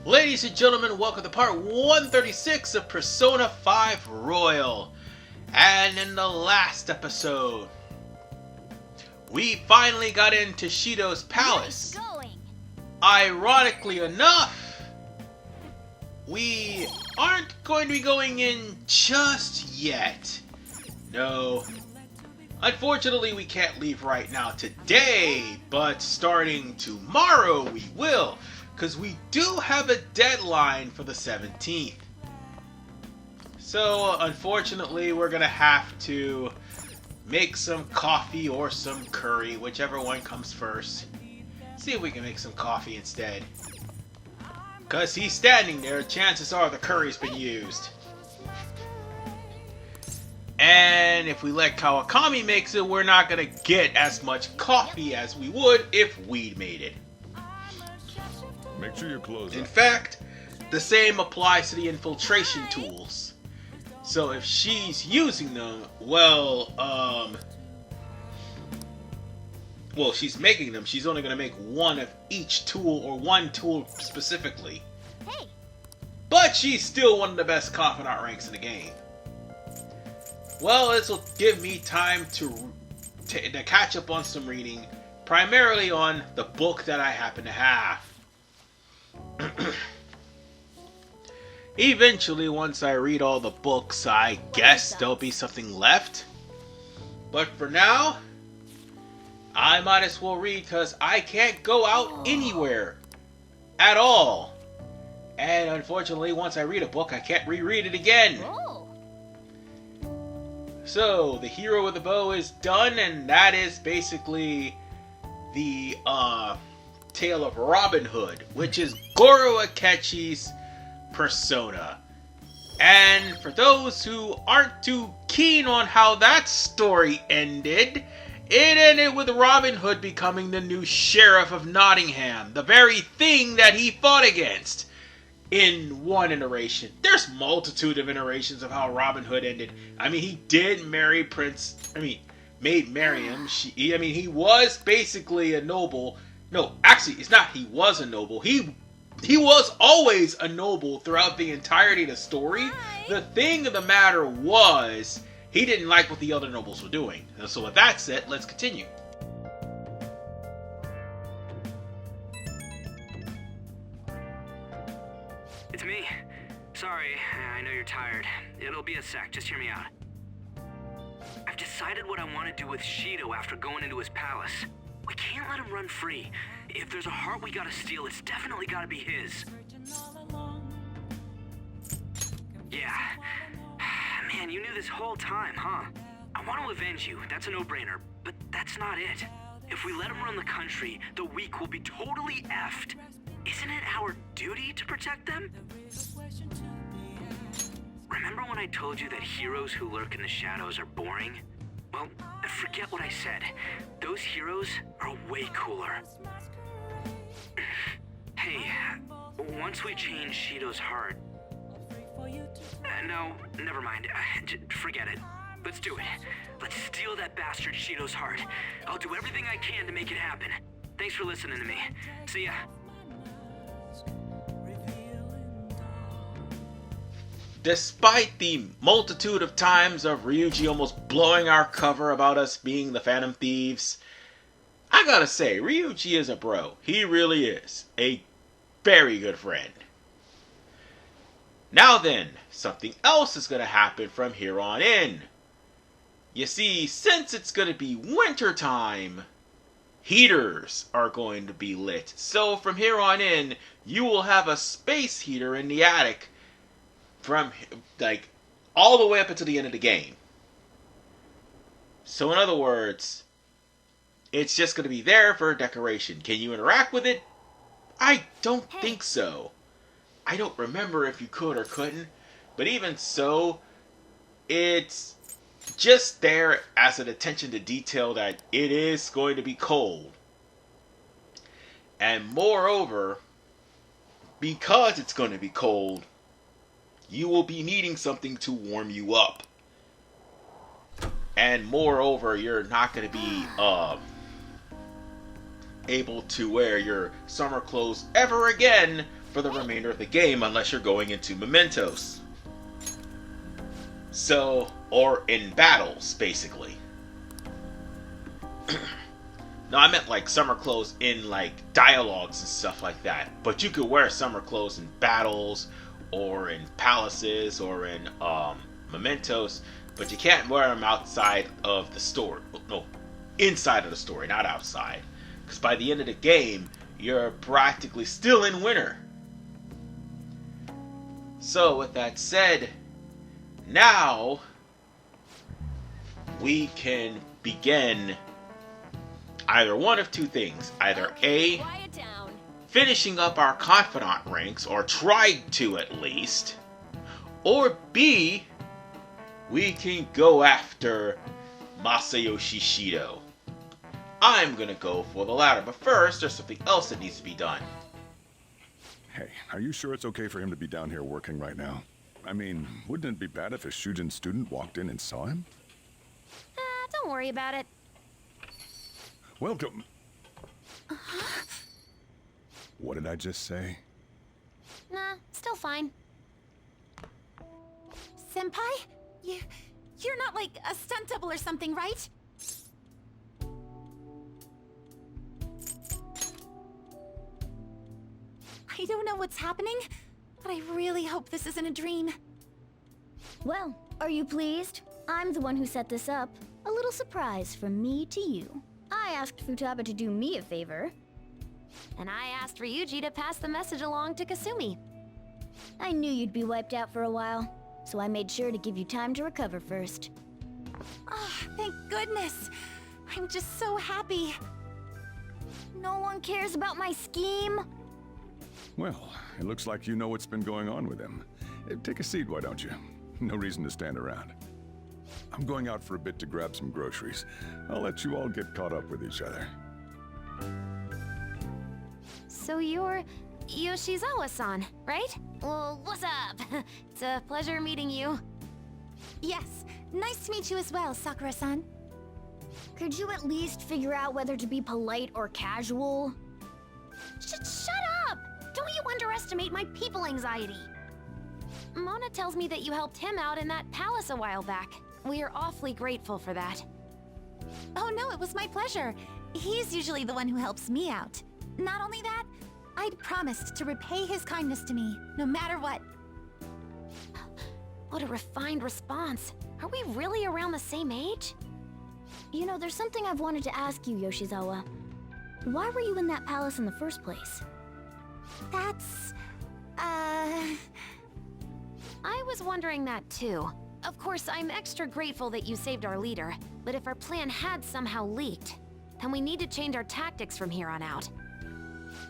Ladies and gentlemen, welcome to part 136 of Persona 5 Royal. And in the last episode, we finally got into Shido's palace. Nice going. Ironically enough, we aren't going to be going in just yet. No. Unfortunately, we can't leave right now today, but starting tomorrow we will, because we do have a deadline for the 17th. So, unfortunately, we're going to have to make some coffee or some curry, whichever one comes first. See if we can make some coffee instead. Because he's standing there, chances are the curry's been used. And if we let Kawakami mix it, we're not going to get as much coffee as we would if we made it. Make sure your clothes In are. fact, the same applies to the infiltration tools. So if she's using them, well, she's making them. She's only going to make one of each tool, or one tool specifically. Hey. But she's still one of the best Confidant ranks in the game. Well, this will give me time to catch up on some reading, primarily on the book that I happen to have. Eventually, once I read all the books, I guess there'll be something left. But for now, I might as well read because I can't go out anywhere at all. And unfortunately, once I read a book, I can't reread it again. Oh. So, the hero with the bow is done, and that is basically the tale of Robin Hood, which is Goro Akechi's persona. And for those who aren't too keen on how that story ended, it ended with Robin Hood becoming the new sheriff of Nottingham, the very thing that he fought against. In one iteration. There's multitude of iterations of how Robin Hood ended. I mean, he did marry made Miriam. He was basically a noble. No, actually, it's not he was a noble. He was always a noble throughout the entirety of the story. Hi. The thing of the matter was, he didn't like what the other nobles were doing. And so with that said, let's continue. It's me. Sorry, I know you're tired. It'll be a sec, just hear me out. I've decided what I want to do with Shido after going into his palace. We can't let him run free. If there's a heart we gotta steal, it's definitely gotta be his. Yeah. Man, you knew this whole time, huh? I want to avenge you, that's a no-brainer, but that's not it. If we let him run the country, the weak will be totally effed. Isn't it our duty to protect them? Remember when I told you that heroes who lurk in the shadows are boring? Well, forget what I said. Those heroes are way cooler. Hey, once we change Shido's heart... no, never mind. Forget it. Let's do it. Let's steal that bastard Shido's heart. I'll do everything I can to make it happen. Thanks for listening to me. See ya. Despite the multitude of times of Ryuji almost blowing our cover about us being the Phantom Thieves, I gotta say, Ryuji is a bro. He really is. A very good friend. Now then, something else is gonna happen from here on in. You see, since it's gonna be winter time, heaters are going to be lit. So from here on in, you will have a space heater in the attic from, like, all the way up until the end of the game. So in other words, it's just going to be there for decoration. Can you interact with it? I don't think so. I don't remember if you could or couldn't. But even so, it's just there as an attention to detail that it is going to be cold. And moreover, because it's going to be cold, you will be needing something to warm you up. And moreover, you're not going to be able to wear your summer clothes ever again for the remainder of the game unless you're going into mementos. So, or in battles, basically. No, I meant like summer clothes in like dialogues and stuff like that. But you could wear summer clothes in battles or in palaces or in mementos, but you can't wear them outside of the story. No, inside of the story, not outside. Because by the end of the game, you're practically still in winter. So with that said, now we can begin either one of two things. Either A, finishing up our Confidant ranks, or tried to at least, or B, we can go after Masayoshi Shido. I'm gonna go for the latter, but first there's something else that needs to be done. Hey, are you sure it's okay for him to be down here working right now? I mean, wouldn't it be bad if a Shujin student walked in and saw him? Don't worry about it. Welcome. What did I just say? Nah, still fine. Senpai? You're not like a stunt double or something, right? I don't know what's happening, but I really hope this isn't a dream. Well, are you pleased? I'm the one who set this up. A little surprise from me to you. I asked Futaba to do me a favor. And I asked Ryuji to pass the message along to Kasumi. I knew you'd be wiped out for a while, so I made sure to give you time to recover first. Oh, thank goodness. I'm just so happy. No one cares about my scheme? Well, it looks like you know what's been going on with him. Take a seat, why don't you? No reason to stand around. I'm going out for a bit to grab some groceries. I'll let you all get caught up with each other. So you're Yoshizawa-san, right? Well, what's up? It's a pleasure meeting you. Yes, nice to meet you as well, Sakura-san. Could you at least figure out whether to be polite or casual? Shut up! Don't you underestimate my people anxiety. Mona tells me that you helped him out in that palace a while back. We are awfully grateful for that. Oh no, it was my pleasure. He's usually the one who helps me out. Not only that, I'd promised to repay his kindness to me, no matter what. What a refined response. Are we really around the same age? You know, there's something I've wanted to ask you, Yoshizawa. Why were you in that palace in the first place? That's... I was wondering that too. Of course, I'm extra grateful that you saved our leader, but if our plan had somehow leaked, then we need to change our tactics from here on out.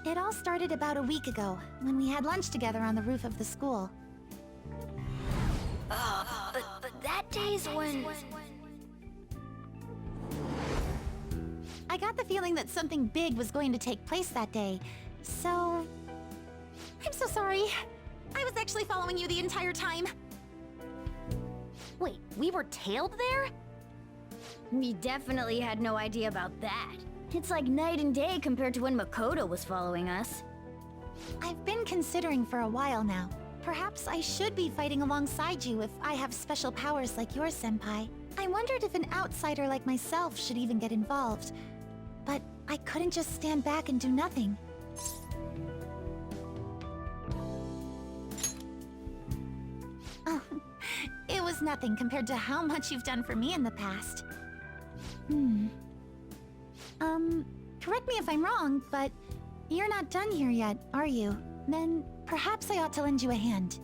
It all started about a week ago, when we had lunch together on the roof of the school. But that day's when... I got the feeling that something big was going to take place that day, so... I'm so sorry. I was actually following you the entire time. Wait, we were tailed there? We definitely had no idea about that. It's like night and day compared to when Makoto was following us. I've been considering for a while now. Perhaps I should be fighting alongside you if I have special powers like yours, Senpai. I wondered if an outsider like myself should even get involved. But I couldn't just stand back and do nothing. Oh, it was nothing compared to how much you've done for me in the past. Correct me if I'm wrong, but you're not done here yet, are you? Then perhaps I ought to lend you a hand.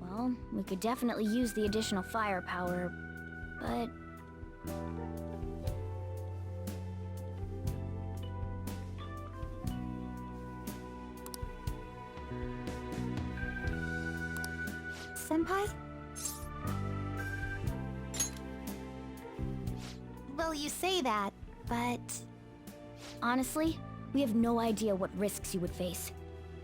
Well, we could definitely use the additional firepower, but... Senpai? Well, you say that, but... Honestly, we have no idea what risks you would face.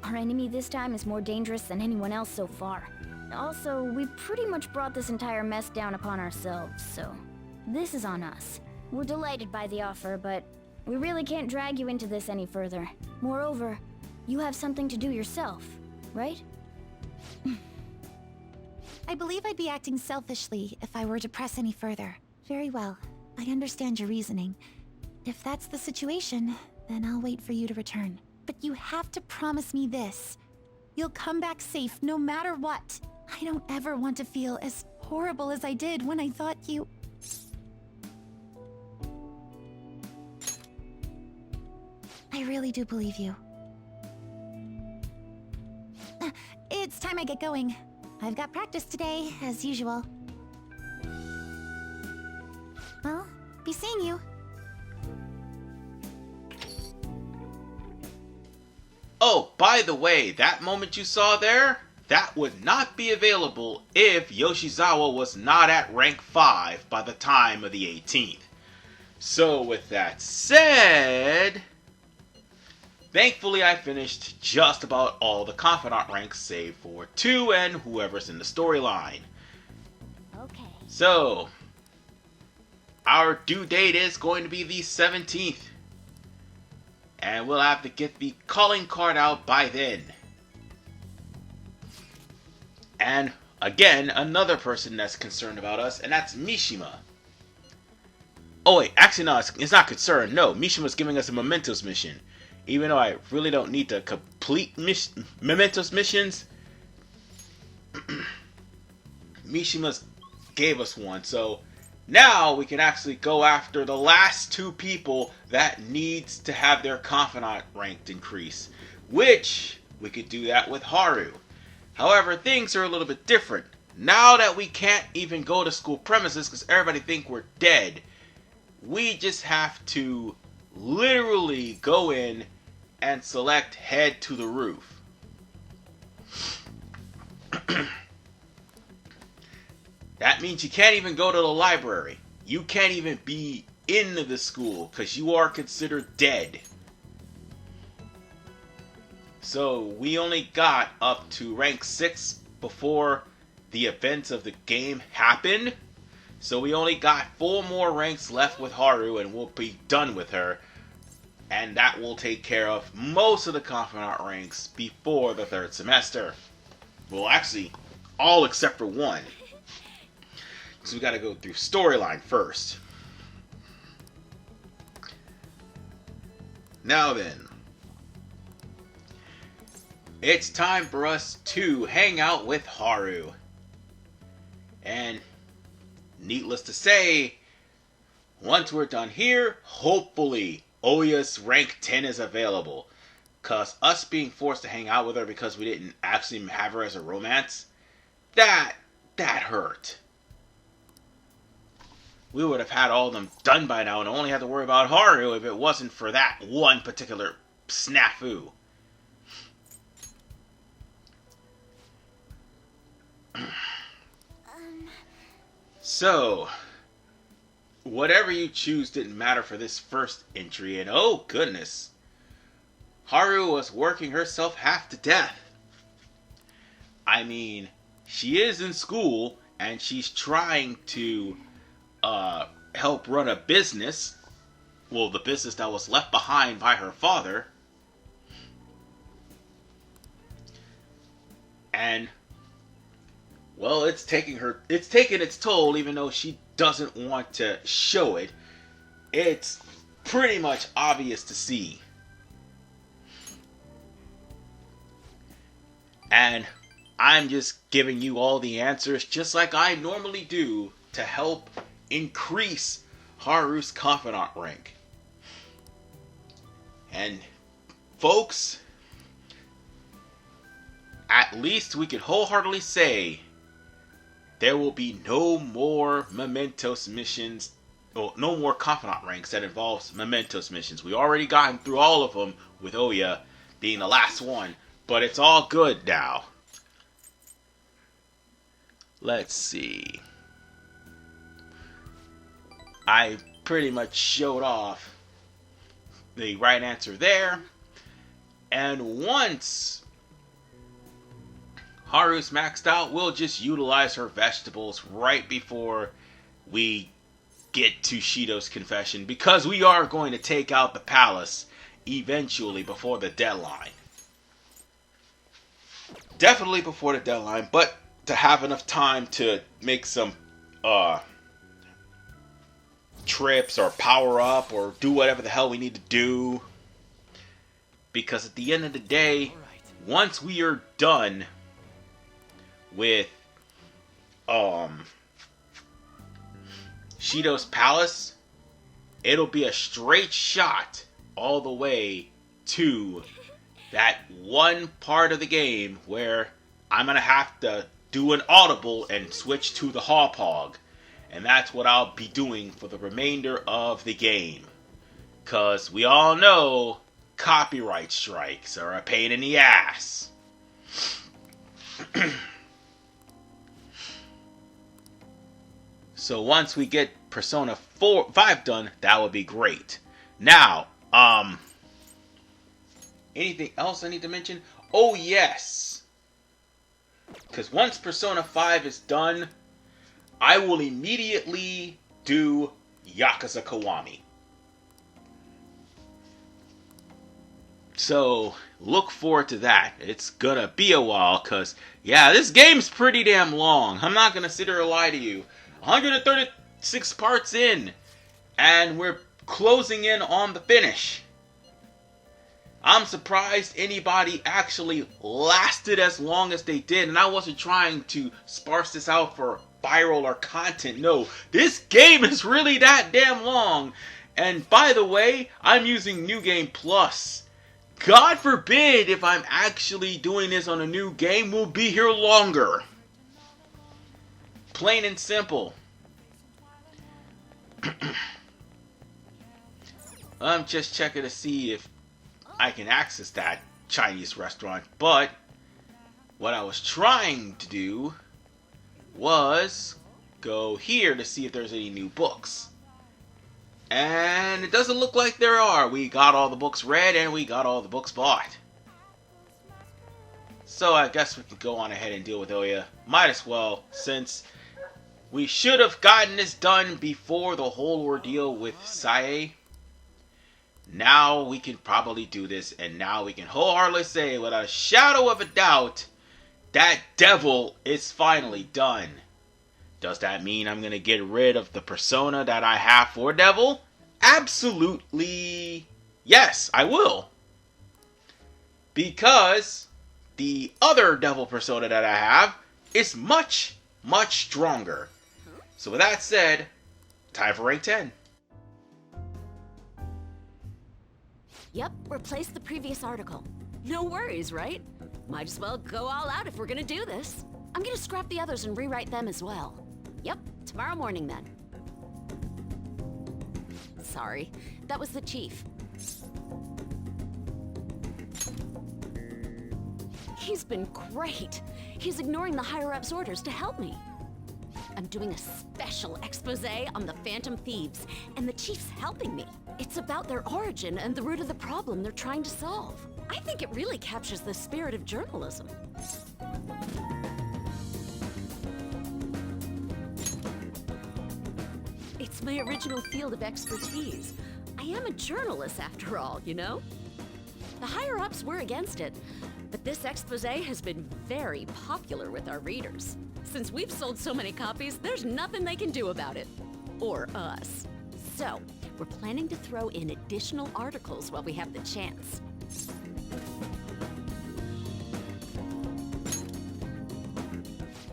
Our enemy this time is more dangerous than anyone else so far. Also, we've pretty much brought this entire mess down upon ourselves, so... This is on us. We're delighted by the offer, but we really can't drag you into this any further. Moreover, You have something to do yourself, right? I believe I'd be acting selfishly if I were to press any further. Very well. I understand your reasoning. If that's the situation, then I'll wait for you to return. But you have to promise me this. You'll come back safe no matter what. I don't ever want to feel as horrible as I did when I thought you... I really do believe you. It's time I get going. I've got practice today, as usual. Well, be seeing you. Oh, by the way, that moment you saw there, that would not be available if Yoshizawa was not at rank 5 by the time of the 18th. So with that said, thankfully I finished just about all the Confidant ranks save for 2 and whoever's in the storyline. Okay. So, our due date is going to be the 17th. And we'll have to get the calling card out by then. And again, another person that's concerned about us, and that's Mishima. Oh wait, actually no, it's not concerned. No, Mishima's giving us a Mementos mission. Even though I really don't need to complete Mementos missions, Mishima's gave us one, so now we can actually go after the last 2 people that needs to have their Confidant ranked increase, which we could do that with Haru. However, things are a little bit different. Now that we can't even go to school premises because everybody think we're dead, we just have to literally go in and select head to the roof. That means you can't even go to the library. You can't even be in the school because you are considered dead. So we only got up to rank 6 before the events of the game happened. So we only got 4 more ranks left with Haru and we'll be done with her. And that will take care of most of the Confidant ranks before the 3rd semester. Well, actually, all except for 1. So we gotta go through storyline first. Now then, it's time for us to hang out with Haru. And needless to say, once we're done here, hopefully Ohya's rank 10 is available. Cause us being forced to hang out with her because we didn't actually have her as a romance, that hurt. We would have had all of them done by now and only had to worry about Haru if it wasn't for that one particular snafu. So, whatever you choose didn't matter for this first entry, and oh goodness, Haru was working herself half to death. I mean, she is in school, and she's trying to help run a business. Well, the business that was left behind by her father. And, well, it's taking its toll, even though she doesn't want to show it. It's pretty much obvious to see. And I'm just giving you all the answers just like I normally do to help increase Haru's Confidant rank. And folks, at least we can wholeheartedly say there will be no more Mementos missions, or no more Confidant ranks that involves Mementos missions. We already gotten through all of them with Ohya being the last one, but it's all good now. Let's see. I pretty much showed off the right answer there. And once Haru's maxed out, we'll just utilize her vegetables right before we get to Shido's confession, because we are going to take out the palace eventually before the deadline. definitely before the deadline, but to have enough time to make some trips or power up or do whatever the hell we need to do. Because at the end of the day, once we are done with Shido's palace, it'll be a straight shot all the way to that one part of the game where I'm gonna have to do an audible and switch to the Hawpog. And that's what I'll be doing for the remainder of the game. Cause we all know copyright strikes are a pain in the ass. So once we get Persona 5 done, that would be great. Now, anything else I need to mention? Oh yes! Because once Persona 5 is done, I will immediately do Yakuza Kiwami. So, look forward to that. It's gonna be a while, because, yeah, this game's pretty damn long. I'm not gonna sit here and lie to you. 136 parts in, and we're closing in on the finish. I'm surprised anybody actually lasted as long as they did, and I wasn't trying to sparse this out for viral or content. No, this game is really that damn long. And by the way, I'm using New Game Plus. God forbid if I'm actually doing this on a new game, we'll be here longer. Plain and simple. I'm just checking to see if I can access that Chinese restaurant, but what I was trying to do was go here to see if there's any new books. And it doesn't look like there are. We got all the books read and we got all the books bought. So I guess we could go on ahead and deal with Ohya. Might as well, since we should have gotten this done before the whole ordeal with Sae. Now we can probably do this, and now we can wholeheartedly say without a shadow of a doubt that devil is finally done. Does that mean I'm going to get rid of the persona that I have for Devil? Absolutely yes, I will. Because the other Devil persona that I have is much, much stronger. So with that said, time for rank 10. Yep, replace the previous article. No worries, right? Might as well go all out if we're gonna do this. I'm gonna scrap the others and rewrite them as well. Yep, tomorrow morning then. Sorry, that was the chief. He's been great. He's ignoring the higher-ups' orders to help me. I'm doing a special expose on the Phantom Thieves, and the chief's helping me. It's about their origin and the root of the problem they're trying to solve. I think it really captures the spirit of journalism. It's my original field of expertise. I am a journalist after all, you know? The higher-ups were against it, but this expose has been very popular with our readers. Since we've sold so many copies, there's nothing they can do about it. Or us. So, we're planning to throw in additional articles while we have the chance.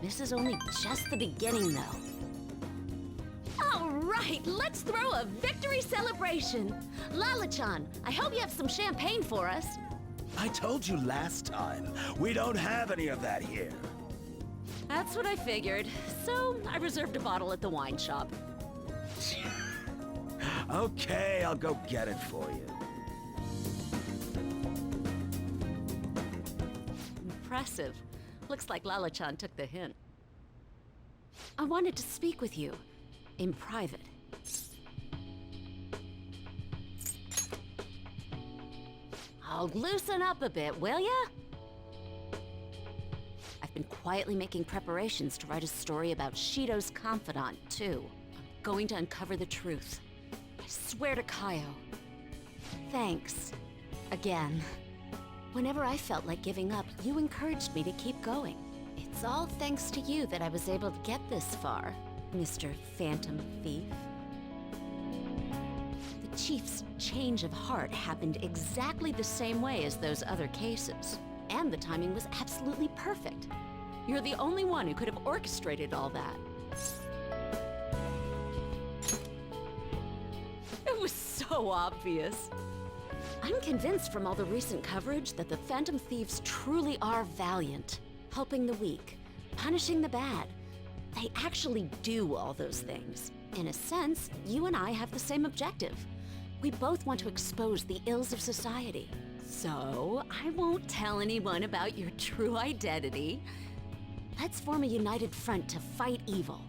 This is only just the beginning, though. All right, let's throw a victory celebration. Lala-chan, I hope you have some champagne for us. I told you last time, we don't have any of that here. That's what I figured. So, I reserved a bottle at the wine shop. Okay, I'll go get it for you. Impressive. Looks like Lala-chan took the hint. I wanted to speak with you. In private. I'll loosen up a bit, will ya? I've been quietly making preparations to write a story about Shido's Confidant, too. I'm going to uncover the truth. I swear to Kaio. Thanks. Again. Whenever I felt like giving up, you encouraged me to keep going. It's all thanks to you that I was able to get this far, Mr. Phantom Thief. The Chief's change of heart happened exactly the same way as those other cases, and the timing was absolutely perfect. You're the only one who could have orchestrated all that. It was so obvious. I'm convinced from all the recent coverage that the Phantom Thieves truly are valiant, helping the weak, punishing the bad. They actually do all those things. In a sense, you and I have the same objective. We both want to expose the ills of society. So, I won't tell anyone about your true identity. Let's form a united front to fight evil.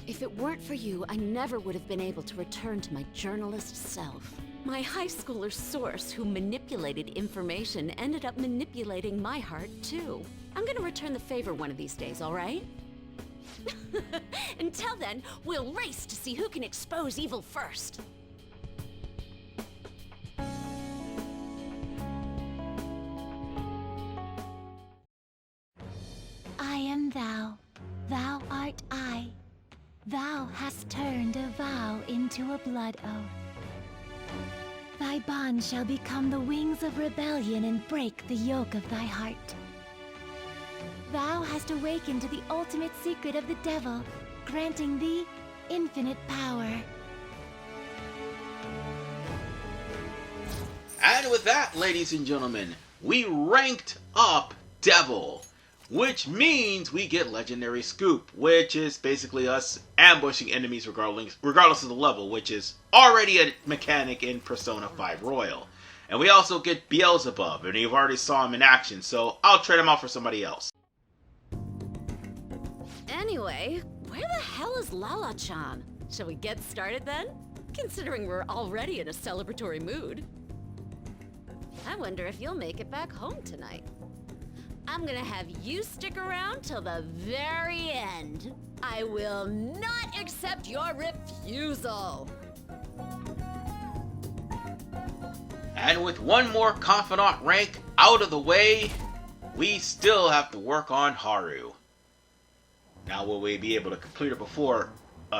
If it weren't for you, I never would have been able to return to my journalist self. My high schooler source who manipulated information ended up manipulating my heart, too. I'm gonna return the favor one of these days, all right? Until then, we'll race to see who can expose evil first. I am thou, thou art I. Thou hast turned a vow into a blood oath. Thy bond shall become the wings of rebellion and break the yoke of thy heart. Thou hast awakened to the ultimate secret of the devil, granting thee infinite power. And with that, ladies and gentlemen, we ranked up Devil, which means we get Legendary Scoop, which is basically us ambushing enemies regardless of the level, which is already a mechanic in Persona 5 Royal. And we also get Beelzebub, and you've already saw him in action, so I'll trade him out for somebody else. Anyway, where the hell is Lala-chan? Shall we get started then? Considering we're already in a celebratory mood. I wonder if you'll make it back home tonight. I'm gonna have you stick around till the very end. I will not accept your refusal. And with one more Confidant rank out of the way, we still have to work on Haru. Now, will we be able to complete her before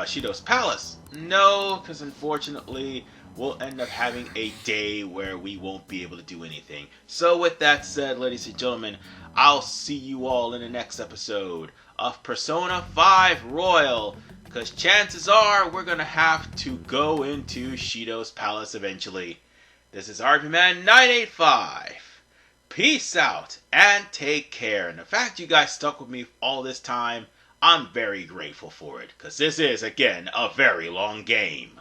Shido's Palace? No, because unfortunately, we'll end up having a day where we won't be able to do anything. So with that said, ladies and gentlemen, I'll see you all in the next episode of Persona 5 Royal, because chances are we're going to have to go into Shido's Palace eventually. This is RPMan985. Peace out and take care. And the fact you guys stuck with me all this time, I'm very grateful for it, because this is, again, a very long game.